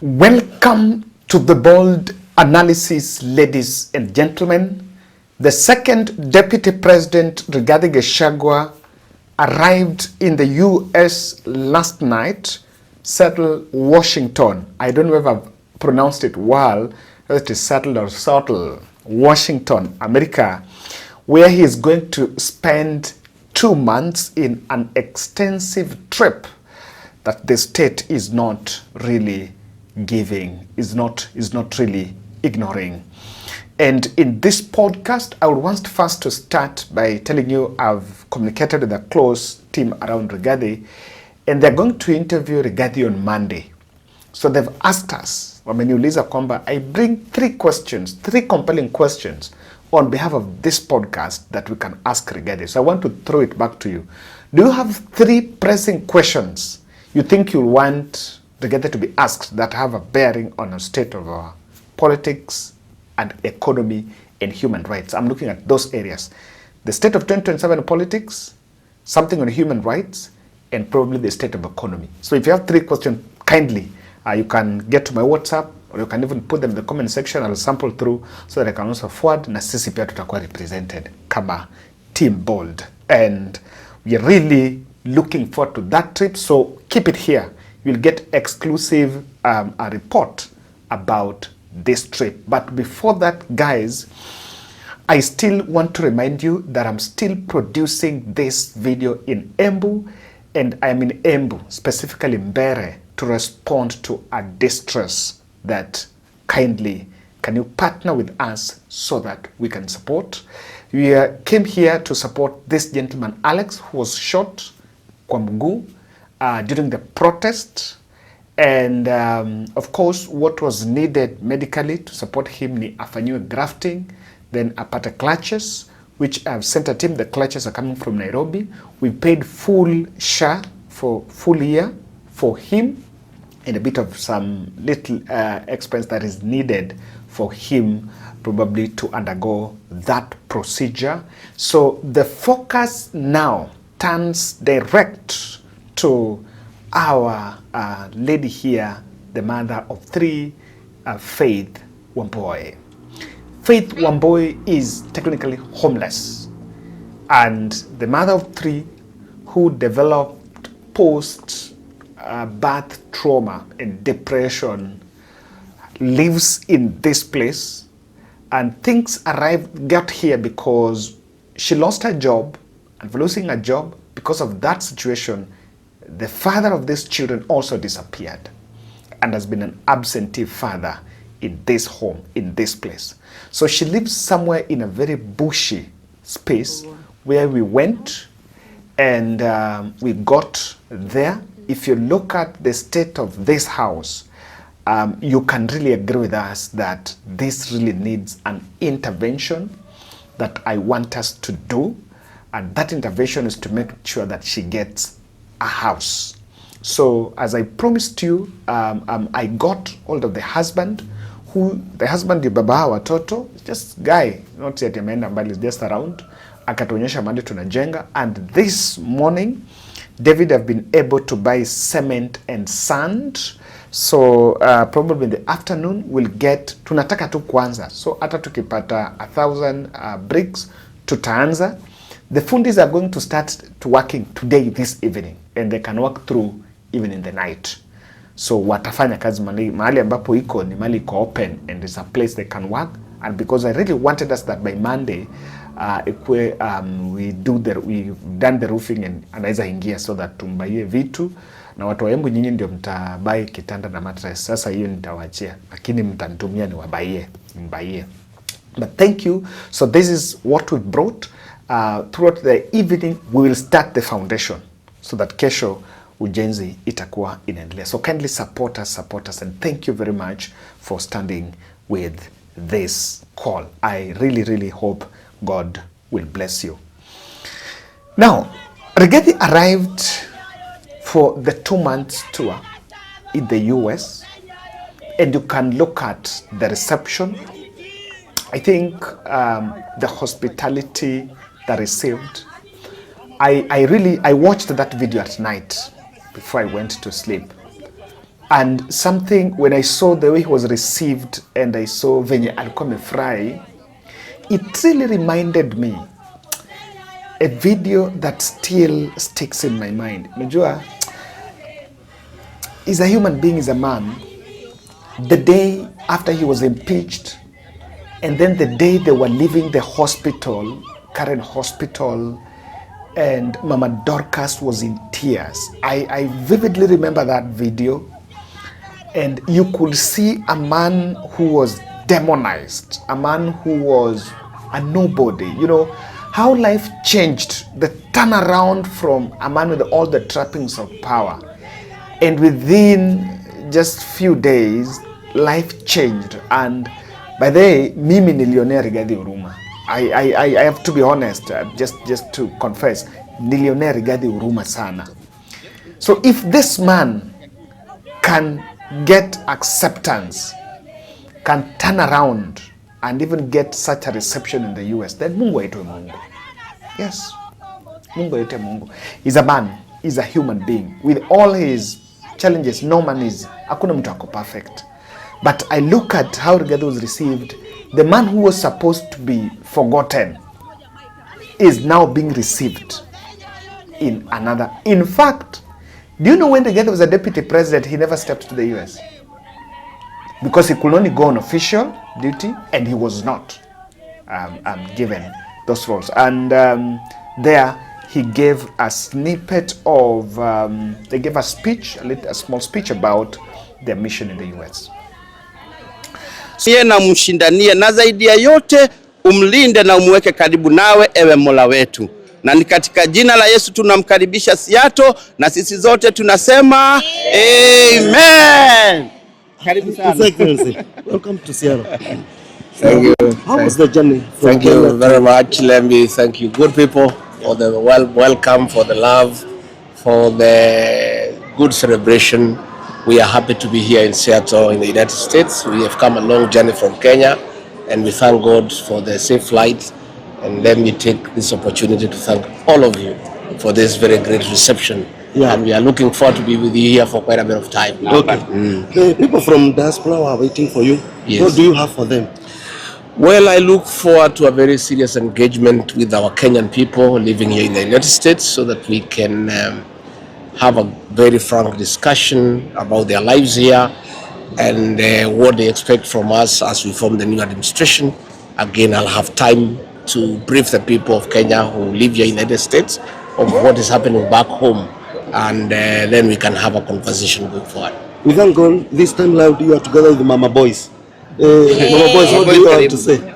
Welcome to the bold analysis, ladies and gentlemen. The second Deputy President, Rigathi Gachagua, arrived in the US last night, Seattle, Washington. I don't know if I've pronounced it well, whether it is Seattle or Seattle, Washington, America, where he is going to spend 2 months in an extensive trip that the state is not really giving, is not really ignoring. And in this podcast, I would want first to start by telling you I've communicated with a close team around Rigathi, and they're going to interview Rigathi on Monday. So they've asked us, wameniuliza kwamba I bring 3 compelling questions on behalf of this podcast that we can ask Rigathi. So I want to throw it back to you. Do you have 3 pressing questions you think you'll want Rigathi to be asked that have a bearing on the state of our politics and economy and human rights? I'm looking at those areas. The state of 2027 politics, something on human rights, and probably the state of economy. So if you have 3 questions, kindly, you can get to my WhatsApp, or you can even put them in the comment section. I'll sample through so that I can also forward, na sisi pia tutakuwa represented kama Team Bold. And we're really looking forward to that trip, so keep it here. You'll get exclusive a report about this trip. But before that, guys, I still want to remind you that I'm still producing this video in Embu, and I'm in Embu, specifically Mbere, to respond to a distress that kindly can you partner with us so that we can support. We came here to support this gentleman Alex, who was shot kwa mguu during the protest, and of course what was needed medically to support him ni afanyiwe grafting, then apate clutches, which I've sent a team. The clutches are coming from Nairobi. We paid full share for full year for him, and a bit of some little expense that is needed for him probably to undergo that procedure. So the focus now turns direct to our lady here, the mother of 3, Faith Wambui. Faith Wambui is technically homeless, and the mother of 3 who developed post-birth trauma and depression lives in this place, and things got here because she lost her job, and for losing her job, because of that situation, the father of these children also disappeared and has been an absentee father in this home, in this place. So she lives somewhere in a very bushy space where we went, and we got there. If you look at the state of this house, you can really agree with us that this really needs an intervention that I want us to do. And that intervention is to make sure that she gets a house. So as I promised you, I got hold of the husband, the husband ni baba hawa watoto, just guy, not yet ameenda mbali, just around, akatuonyesha mahali tunajenga. And this morning, David have been able to buy cement and sand. So probably in the afternoon, we'll get, tunataka tu kwanza. So hata tukipata 1,000 bricks, tutaanza. The fundis are going to start to working today, this evening, and they can work through even in the night. So watafanya kazi mahali ambapo iko ni mahali iko open, and it's a place they can work. And because I really wanted us that by Monday, we've done the roofing and anaweza ingia, so that tumbaie vitu, na watu wa Embu nyinyi ndio mtabai kitanda na mattress. Sasa hiyo nitawachia, lakini mtanitumia ni wabaie, mbaie. But thank you. So this is what we brought. Throughout the evening, we will start the foundation so that kesho ujenzi itakuwa inaendelea. So kindly support us, and thank you very much for standing with this call. I really hope God will bless you. Now, Rigathi arrived for the 2 months tour in the US, and you can look at the reception. I think the hospitality that received, I watched that video at night before I went to sleep. And something, when I saw the way he was received and I saw venye alikuwa amefurahi, it really reminded me a video that still sticks in my mind. Unajua, is a human being, is a man. The day after he was impeached, and then the day they were leaving the hospital, Karen Hospital, and Mama Dorcas was in tears. I vividly remember that video. And you could see a man who was demonized, a man who was a nobody. You know, how life changed, the turnaround from a man with all the trappings of power. And within just few days, life changed. And by the way, mimi nilionea Rigathi Uruma. I have to be honest, just to confess, nilionea Rigathi Uruma sana. So if this man can get acceptance, can turn around and even get such a reception in the US, then Mungu aitwe Mungu. Yes, Mungu aitwe Mungu. He's a man, he's a human being. With all his challenges, no man is, hakuna mtu ako perfect. But I look at how Rigathi was received. The man who was supposed to be forgotten is now being received in another. In fact, do you know when Rigathi was a deputy president, he never stepped to the US? Because he could only go on official duty, and he was not given those roles. And there he gave a snippet of, they gave a speech, a small speech about their mission in the US. Yeye na mshindanie na zaidi ya yote umlinde na umweke karibu nawe, ewe Mola wetu. Na ni katika jina la Yesu tunamkaribisha Seattle, na sisi zote tunasema amen. Karibu sana. Welcome to Seattle. Thank you. How was the journey? Thank you very much. Let me thank you, good people, for the welcome, for the love, for the good celebration. We are happy to be here in Seattle in the United States. We have come a long journey from Kenya, and we thank God for the safe flight. And let me take this opportunity to thank all of you for this very great reception. Yeah. And we are looking forward to be with you here for quite a bit of time. Okay. The people from diaspora are waiting for you. Yes. What do you have for them? Well, I look forward to a very serious engagement with our Kenyan people living here in the United States, so that we can have a very frank discussion about their lives here and what they expect from us as we form the new administration. Again, I'll have time to brief the people of Kenya who live here in the United States of what is happening back home, and then we can have a conversation going forward. We thank God this time loud you are together with the Mama Boys. Mama Boys, what do you have to say?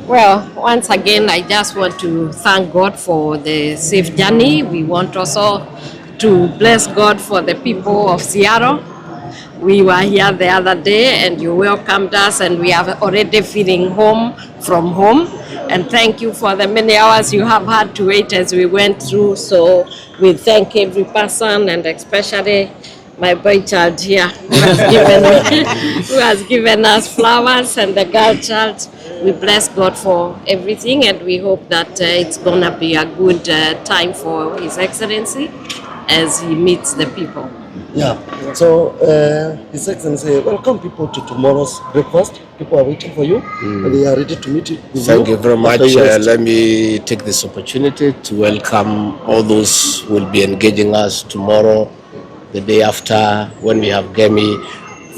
Well, once again, I just want to thank God for the safe journey. We want also to bless God for the people of Seattle. We were here the other day and you welcomed us, and we are already feeling home from home. And thank you for the many hours you have had to wait as we went through. So we thank every person, and especially my boy child here who has given us flowers, and the girl child. We bless God for everything, and we hope that it's gonna be a good time for His Excellency as he meets the people. Yeah. So His Excellency, welcome people to tomorrow's breakfast. People are waiting for you. And they are ready to meet you. Thank you very much. Let me take this opportunity to welcome all those who will be engaging us tomorrow, the day after, when we have Gemi,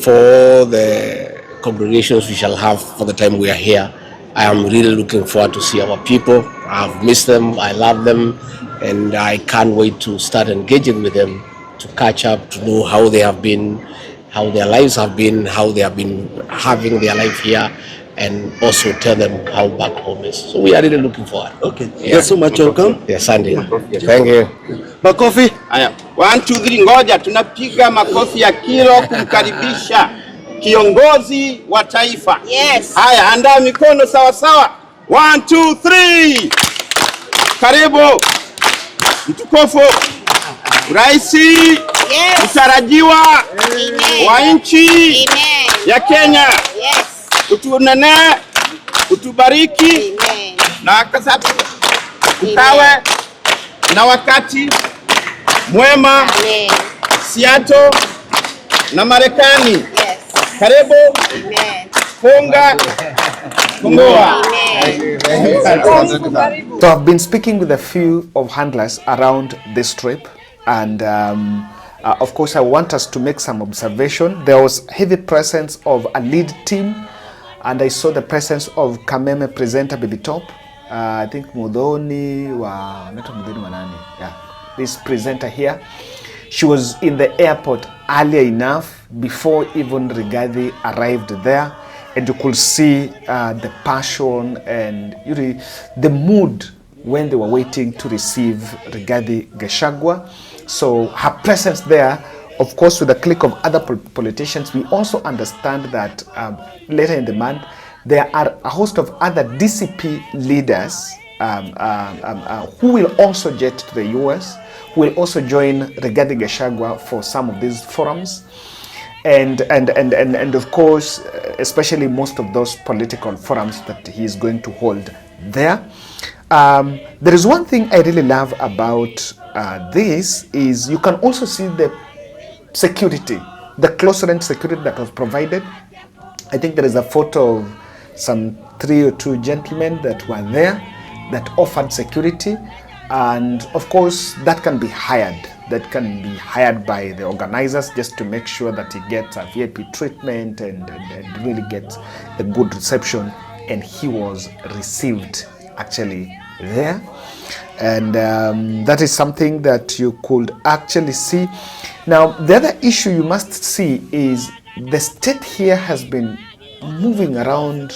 for the congregations we shall have for the time we are here. I am really looking forward to see our people. I've missed them, I love them, and I can't wait to start engaging with them, to catch up, to know how they have been, how their lives have been, how they have been having their life here, and also tell them how back home is. So we are really looking forward. Okay. Yeah. Yes, so much welcome. Yes, Sandy. Thank you. Makofi. Haya. 1 2 3 ngoja tunapiga makofi ya kilo kumkaribisha kiongozi wa taifa. Yes. Haya, andaa mikono sawa sawa. 1 2 3. Karibu. Mtukufu Rais mtarajiwa wa nchi ya Kenya. Yes. Utunene, utubariki. Amen. Na kasatu ukawe na wakati mwema. Amen. Seattle na Marekani. Yes. Karibu. Amen. Funga. Fungua. So I've been speaking with a few of handlers around this trip, and of course I want us to make some observation. There was heavy presence of a lead team, and I saw the presence of Kameme presenter Baby Top. I think Mudhoni this presenter here. She was in the airport earlier enough before even Rigathi arrived there, and you could see the passion and the mood when they were waiting to receive Rigathi Gachagua. So her presence there, of course, with a clique of other politicians, we also understand that later in the month there are a host of other DCP leaders who will also jet to the US, who will also join Rigathi Gachagua for some of these forums, and of course, especially most of those political forums that he is going to hold there. There is one thing I really love about this is you can also see the security, the close range security that was provided. I think there is a photo of some 3 or 2 gentlemen that were there that offered security, and of course that can be hired. That can be hired by the organizers just to make sure that he gets a VIP treatment and really gets a good reception, and he was received actually there, and that is something that you could actually see. Now the other issue you must see is the state here has been moving around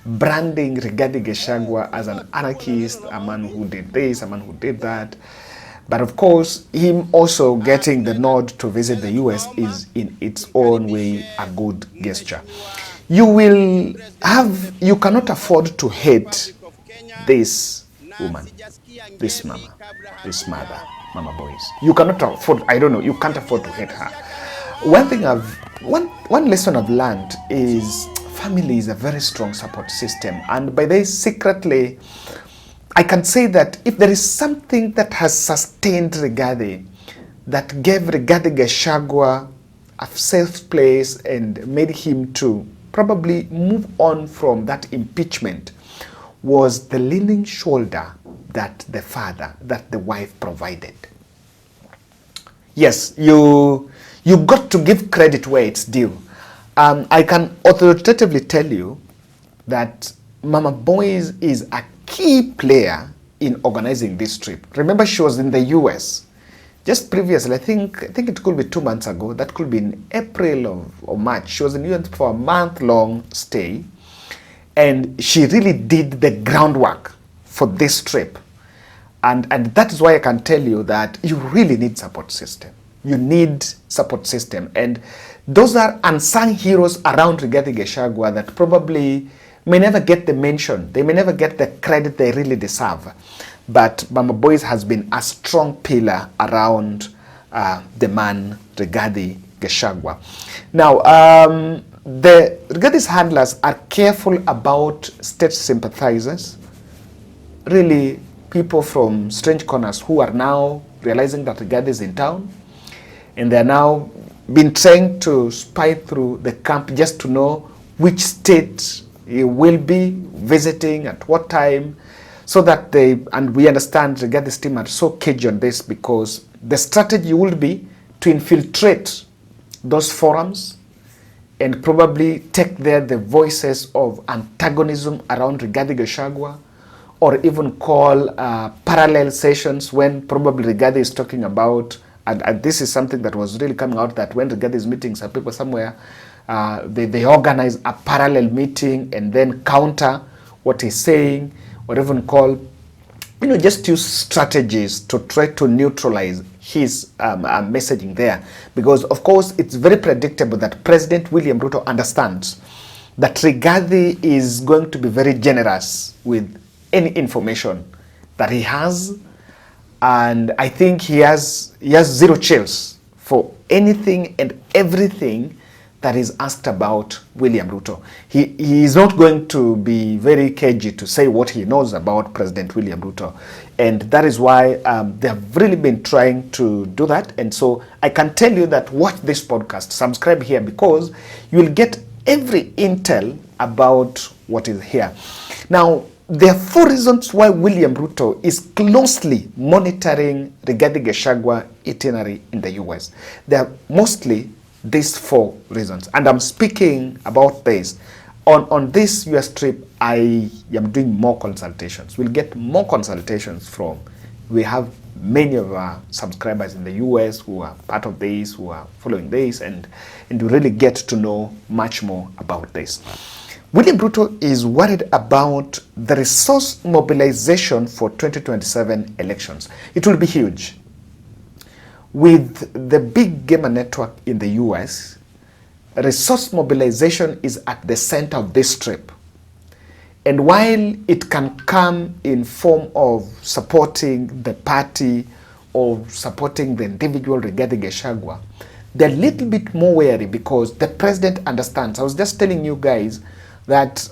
branding Rigathi Gachagua as an anarchist, a man who did this, a man who did that. But of course, him also getting the nod to visit the US is in its own way a good gesture. You cannot afford to hate this woman, this mama, this mother, Mama Boys. You cannot afford, you can't afford to hate her. One lesson I've learned is family is a very strong support system, and by this secretly, I can say that if there is something that has sustained Rigathi, that gave Rigathi Gachagua a safe place and made him to probably move on from that impeachment, was the leaning shoulder that the wife provided. Yes, you got to give credit where it's due. I can authoritatively tell you that Mama Boys is a key player in organizing this trip. Remember, she was in the US just previously. I think it could be 2 months ago. That could be in April or March. She was in the US for a month-long stay, and she really did the groundwork for this trip. And that is why I can tell you that you really need support system. You need support system, and those are unsung heroes around Rigathi Gachagua that probably may never get the mention. They may never get the credit they really deserve. But Mama Boys has been a strong pillar around the man Rigathi Gachagua. Now, the Rigathi's handlers are careful about state sympathizers, really people from strange corners who are now realizing that Rigathi is in town, and they're now been trying to spy through the camp just to know which state he will be visiting at what time, so that we understand Rigathi's team are so cagey on this, because the strategy will be to infiltrate those forums and probably take there the voices of antagonism around Rigathi Gachagua, or even call parallel sessions when probably Rigathi is talking about, and this is something that was really coming out, that when Rigathi is meeting some people somewhere, they organize a parallel meeting and then counter what he's saying, or even call, just use strategies to try to neutralize his messaging there. Because of course it's very predictable that President William Ruto understands that Rigathi is going to be very generous with any information that he has, and I think he has zero chills for anything and everything that is asked about William Ruto. He is not going to be very cagey to say what he knows about President William Ruto. And that is why they have really been trying to do that. And so I can tell you that watch this podcast, subscribe here, because you will get every intel about what is here. Now, there are 4 reasons why William Ruto is closely monitoring Rigathi Gachagua itinerary in the US. There are mostly these 4 reasons. And I'm speaking about this. On this US trip, I am doing more consultations. We'll get more consultations from, we have many of our subscribers in the US who are part of this, who are following this, and to really get to know much more about this. William Ruto is worried about the resource mobilization for 2027 elections. It will be huge. With the big gamer network in the US, resource mobilization is at the center of this trip. And while it can come in form of supporting the party or supporting the individual Rigathi Gachagua, they're a little bit more wary because the president understands. I was just telling you guys that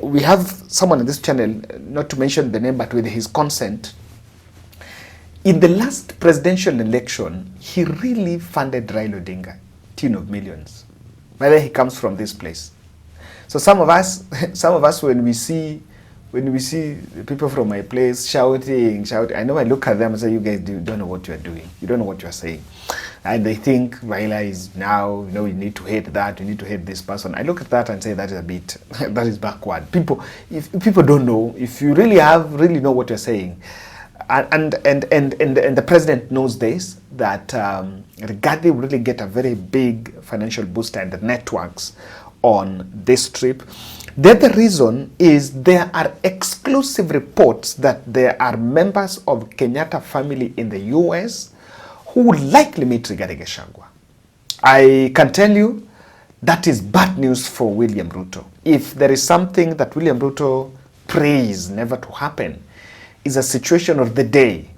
we have someone on this channel, not to mention the name, but with his consent. In the last presidential election, he really funded Raila Odinga, tune of millions. Whether he comes from this place. So some of us, when we see people from my place shouting, I know I look at them and say, you guys don't know what you are doing. You don't know what you are saying. And they think Raila is now, you need to hate that, you need to hate this person. I look at that and say that is a bit, that is backward. If people don't know, if you really know what you're saying, and the president knows this, that Rigathi will really get a very big financial booster and the networks on this trip. The other reason is there are exclusive reports that there are members of Kenyatta family in the US who would likely meet Rigathi Gachagua. I can tell you that is bad news for William Ruto. If there is something that William Ruto prays never to happen, is a situation of the day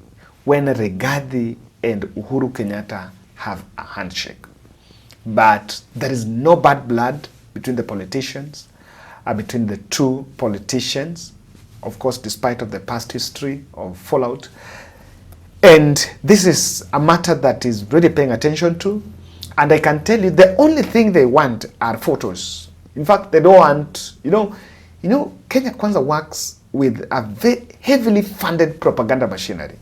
when Rigathi and Uhuru Kenyatta have a handshake. But there is no bad blood between the politicians, between the 2 politicians, of course, despite of the past history of fallout. And this is a matter that is really paying attention to. And I can tell you the only thing they want are photos. In fact, they don't want, Kenya Kwanza works with a very heavily funded propaganda machinery.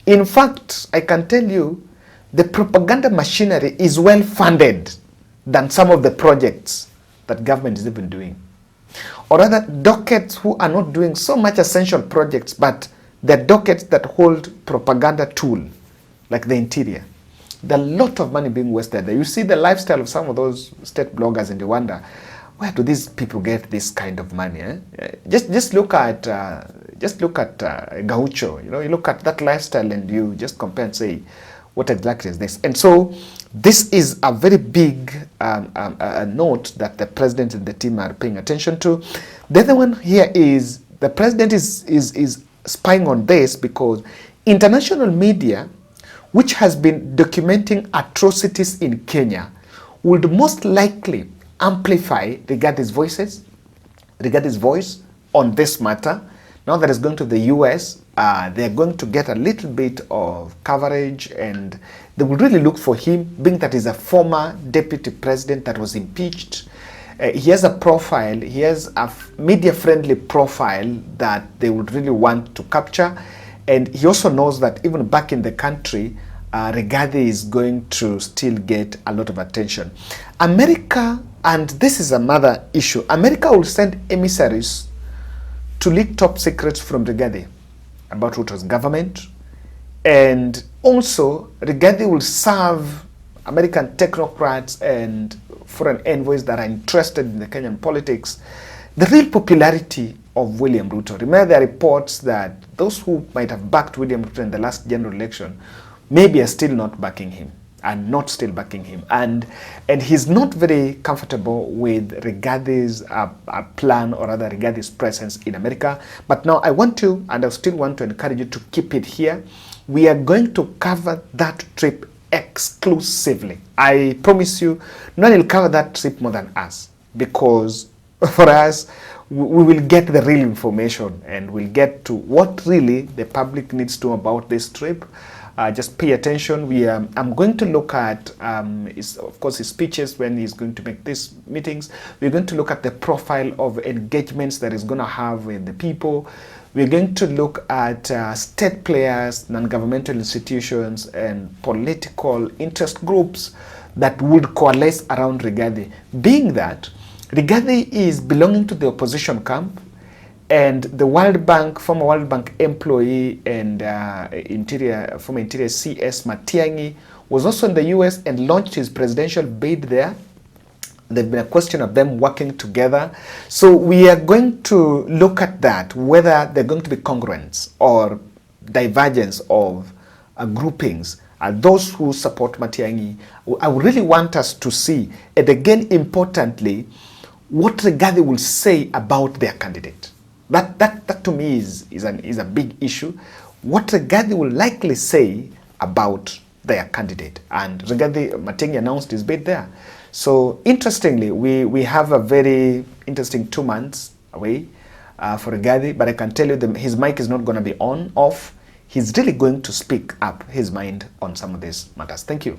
In fact, I can tell you the propaganda machinery is well funded than some of the projects that government is even doing. Or rather, dockets who are not doing so much essential projects, but the dockets that hold propaganda tool, like the interior. There are a lot of money being wasted there. You see the lifestyle of some of those state bloggers and you wonder, where do these people get this kind of money? Just look at Gaucho. You look at that lifestyle and you just compare and say, what exactly is this? And so this is a very big note that the president and the team are paying attention to. The other one here is the president is spying on this because international media, which has been documenting atrocities in Kenya, would most likely amplify Rigathi's voice on this matter. Now that it's going to the US, they're going to get a little bit of coverage and they will really look for him, being that he's a former deputy president that was impeached. He has a profile, he has a media-friendly profile that they would really want to capture. And he also knows that even back in the country, Rigathi is going to still get a lot of attention. America, and this is another issue, America will send emissaries to leak top secrets from Rigathi about Ruto's government. And also, Rigathi will serve American technocrats and foreign envoys that are interested in the Kenyan politics the real popularity of William Ruto. Remember, there are reports that those who might have backed William Ruto in the last general election maybe are still not backing him. And he's not very comfortable with Rigathi's plan, or rather Rigathi's presence in America. But now I want to, and I still want to encourage you to keep it here. We are going to cover that trip exclusively. I promise you, no one will cover that trip more than us, because for us, we will get the real information and we'll get to what really the public needs to know about this trip. Just pay attention. I'm going to look at, of course, his speeches when he's going to make these meetings. We're going to look at the profile of engagements that he's going to have with the people. We're going to look at state players, non-governmental institutions, and political interest groups that would coalesce around Rigathi. Being that Rigathi is belonging to the opposition camp, and the World Bank, former World Bank employee and former Interior CS Matiang'i was also in the US and launched his presidential bid there. There's been a question of them working together. So we are going to look at that, whether they're going to be congruence or divergence of groupings. Those who support Matiang'i, I really want us to see, and again, importantly, what Rigathi will say about their candidate. That to me is a big issue. What Rigathi will likely say about their candidate. And Rigathi, Matiang'i announced his bid there. So interestingly, we have a very interesting 2 months away for Rigathi, but I can tell you his mic is not going to be on, off. He's really going to speak up his mind on some of these matters. Thank you.